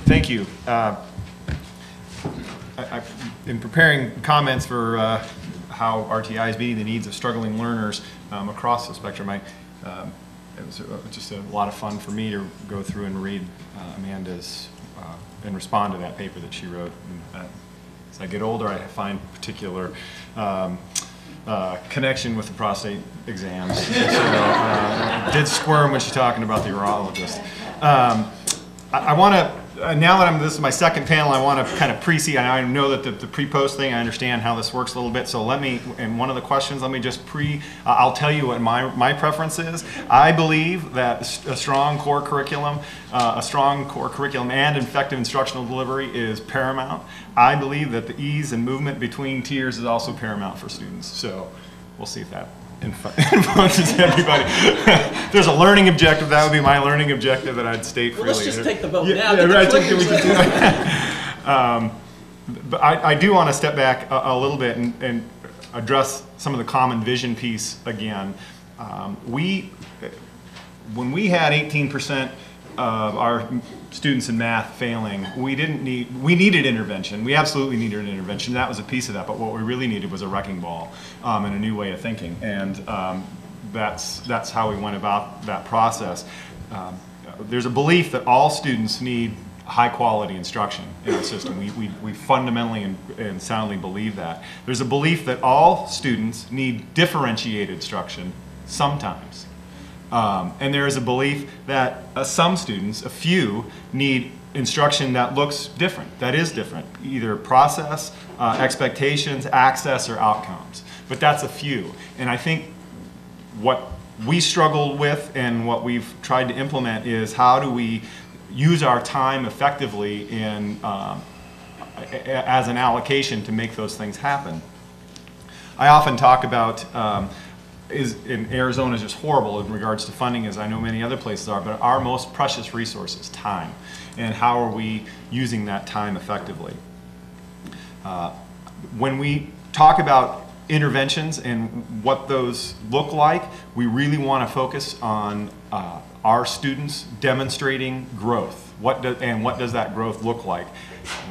Thank you. In preparing comments for how RTI is meeting the needs of struggling learners across the spectrum, it was just a lot of fun for me to go through and read Amanda's and respond to that paper that she wrote. And, as I get older, I find particular connection with the prostate exams. So, did squirm when she's talking about the urologist. I want to, now that this is my second panel, I want to kind of pre-see. I know that the pre-post thing, I understand how this works a little bit. So let me, and one of the questions, let me just I'll tell you what my preference is. I believe that a strong core curriculum and effective instructional delivery is paramount. I believe that the ease and movement between tiers is also paramount for students. So we'll see if that influences everybody. There's a learning objective. That would be my learning objective that I'd state freely. Let's just take the vote now. Yeah, right. But I do want to step back a little bit and address some of the common vision piece again. When we had 18% of our students in math failing, we needed intervention. We absolutely needed an intervention. That was a piece of that, but what we really needed was a wrecking ball and a new way of thinking. And that's how we went about that process. There's a belief that all students need high quality instruction in our system. We fundamentally and soundly believe that. There's a belief that all students need differentiated instruction sometimes. And there is a belief that some students, a few, need instruction that looks different, that is different, either process, expectations, access, or outcomes. But that's a few. And I think what we struggled with and what we've tried to implement is how do we use our time effectively in, as an allocation to make those things happen. I often talk about in Arizona is just horrible in regards to funding, as I know many other places are, but our most precious resource is time. And how are we using that time effectively? When we talk about interventions and what those look like, we really want to focus on our students demonstrating growth. What does that growth look like?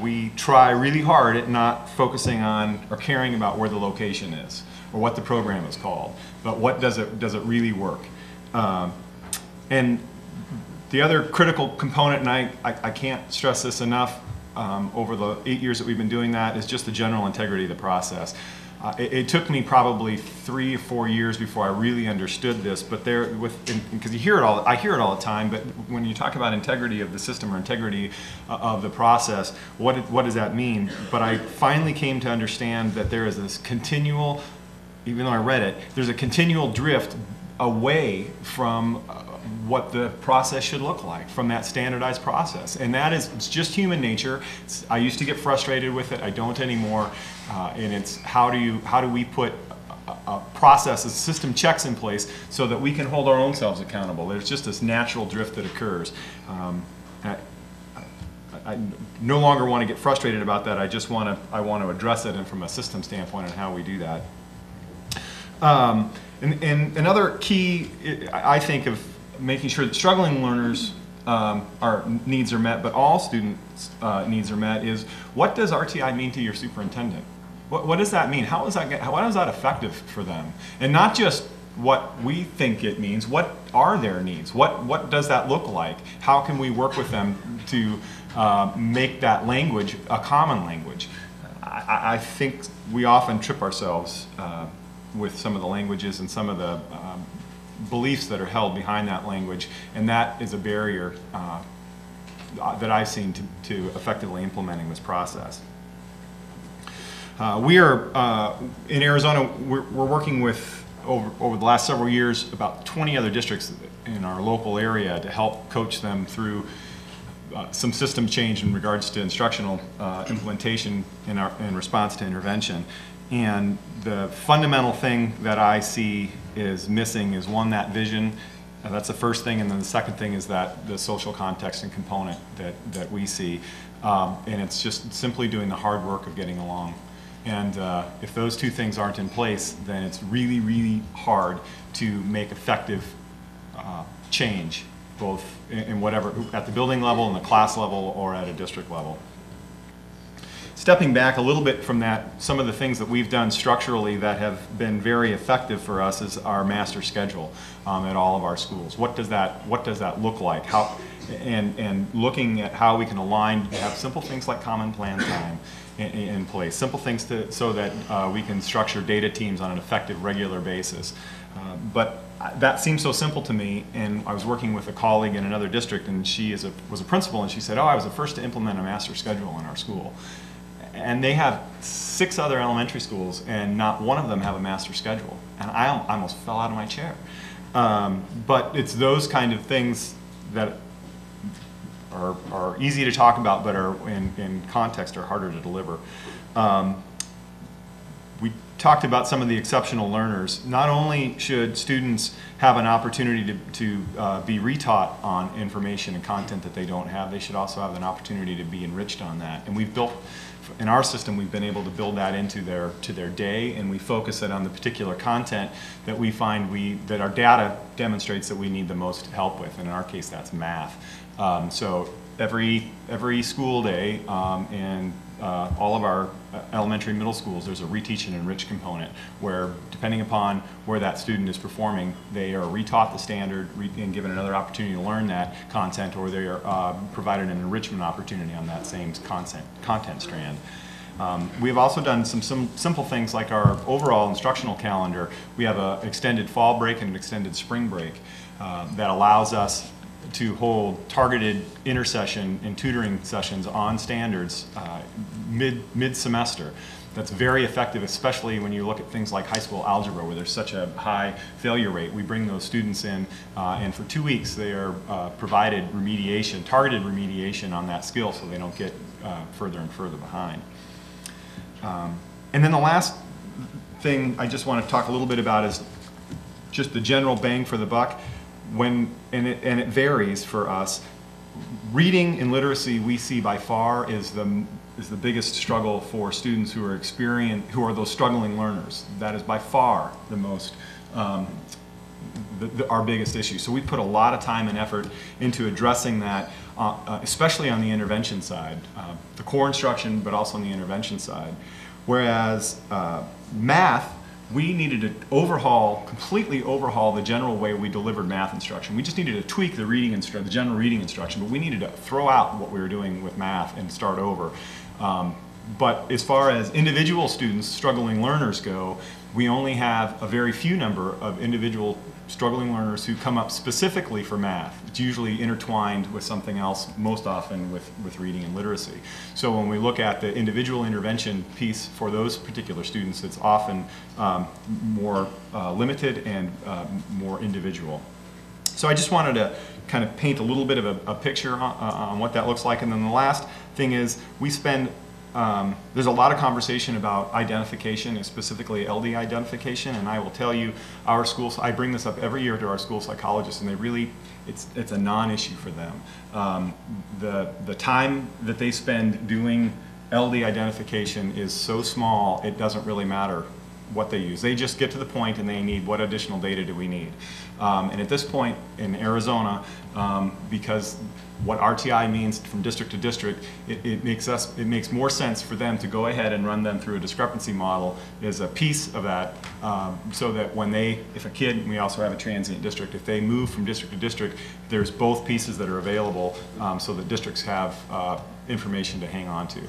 We try really hard at not focusing on or caring about where the location is or what the program is called, but what does it really work? And the other critical component, and I can't stress this enough over the 8 years that we've been doing that, is just the general integrity of the process. It took me probably 3 or 4 years before I really understood this, but because I hear it all the time, but when you talk about integrity of the system or integrity of the process, what does that mean? But I finally came to understand that there is this continual, even though I read it, there's a continual drift away from what the process should look like, from that standardized process. And that is, it's just human nature. I used to get frustrated with it, I don't anymore. And it's how do we put a process, a system checks in place so that we can hold our own selves accountable. There's just this natural drift that occurs. I no longer want to get frustrated about that. I want to address it and from a system standpoint on how we do that. And another key, I think, of making sure that struggling learners needs are met, but all students' needs are met, is what does RTI mean to your superintendent? What does that mean? How is that effective for them? And not just what we think it means. What are their needs? What does that look like? How can we work with them to make that language a common language? I think we often trip ourselves with some of the languages and some of the beliefs that are held behind that language, and that is a barrier that I've seen to effectively implementing this process. We are, in Arizona, we're working with, over the last several years, about 20 other districts in our local area to help coach them through some system change in regards to instructional implementation in response to intervention. And the fundamental thing that I see is missing is, one, that vision. That's the first thing, and then the second thing is that the social context and component that we see. And it's just simply doing the hard work of getting along. And if those two things aren't in place, then it's really, really hard to make effective change both in whatever, at the building level, in the class level, or at a district level. Stepping back a little bit from that, some of the things that we've done structurally that have been very effective for us is our master schedule at all of our schools. What does that look like? And looking at how we can align, have simple things like common plan time in place, simple things so that we can structure data teams on an effective, regular basis. But that seems so simple to me, and I was working with a colleague in another district, and she was a principal, and she said, "Oh, I was the first to implement a master schedule in our school." And they have 6 other elementary schools, and not one of them have a master schedule. And I almost fell out of my chair. But it's those kind of things that are easy to talk about, but are in context are harder to deliver. We talked about some of the exceptional learners. Not only should students have an opportunity to be retaught on information and content that they don't have, they should also have an opportunity to be enriched on that. And we've built, in our system, we've been able to build that into their day, and we focus it on the particular content that we find that our data demonstrates that we need the most help with. And in our case, that's math. So every school day in all of our elementary and middle schools, there's a reteach and enrich component where, depending upon where that student is performing, they are retaught the standard and given another opportunity to learn that content, or they are provided an enrichment opportunity on that same content strand. We've also done some simple things like our overall instructional calendar. We have an extended fall break and an extended spring break that allows us to hold targeted intersession and tutoring sessions on standards mid-semester. That's very effective, especially when you look at things like high school algebra, where there's such a high failure rate. We bring those students in, and for 2 weeks they are provided remediation, targeted remediation on that skill, so they don't get further and further behind. And then the last thing I just want to talk a little bit about is just the general bang for the buck. And it varies for us. Reading and literacy, we see by far is the biggest struggle for students who are those struggling learners. That is by far the most our biggest issue. So we put a lot of time and effort into addressing that, especially on the intervention side, the core instruction, but also on the intervention side. Whereas math, we needed to completely overhaul the general way we delivered math instruction. We just needed to tweak the general reading instruction, but we needed to throw out what we were doing with math and start over. But as far as individual students, struggling learners go, we only have a very few number of individual struggling learners who come up specifically for math. It's usually intertwined with something else, most often with reading and literacy. So when we look at the individual intervention piece for those particular students, it's often more limited and more individual. So I just wanted to kind of paint a little bit of a picture on what that looks like. And then the last thing is we spend there's a lot of conversation about identification, and specifically LD identification, and I will tell you, our schools, I bring this up every year to our school psychologists, and they really, it's a non-issue for them. The time that they spend doing LD identification is so small, it doesn't really matter what they use. They just get to the point and they need, what additional data do we need? And at this point in Arizona, because what RTI means from district to district, it makes more sense for them to go ahead and run them through a discrepancy model as a piece of that, so that when if a kid, and we also have a transient district, if they move from district to district, there's both pieces that are available, so that districts have information to hang on to.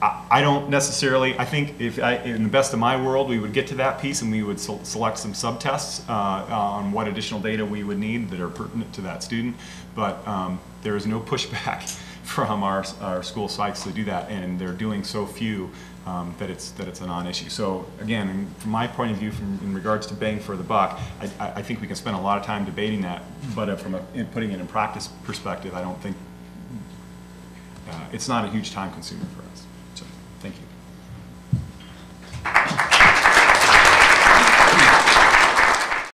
I don't necessarily, I think in the best of my world, we would get to that piece and we would select some subtests on what additional data we would need that are pertinent to that student, but there is no pushback from our school psychs to do that, and they're doing so few that it's a non-issue. So again, from my point of view, in regards to bang for the buck, I think we can spend a lot of time debating that, but from putting it in practice perspective, I don't think it's not a huge time consumer for us. So thank you.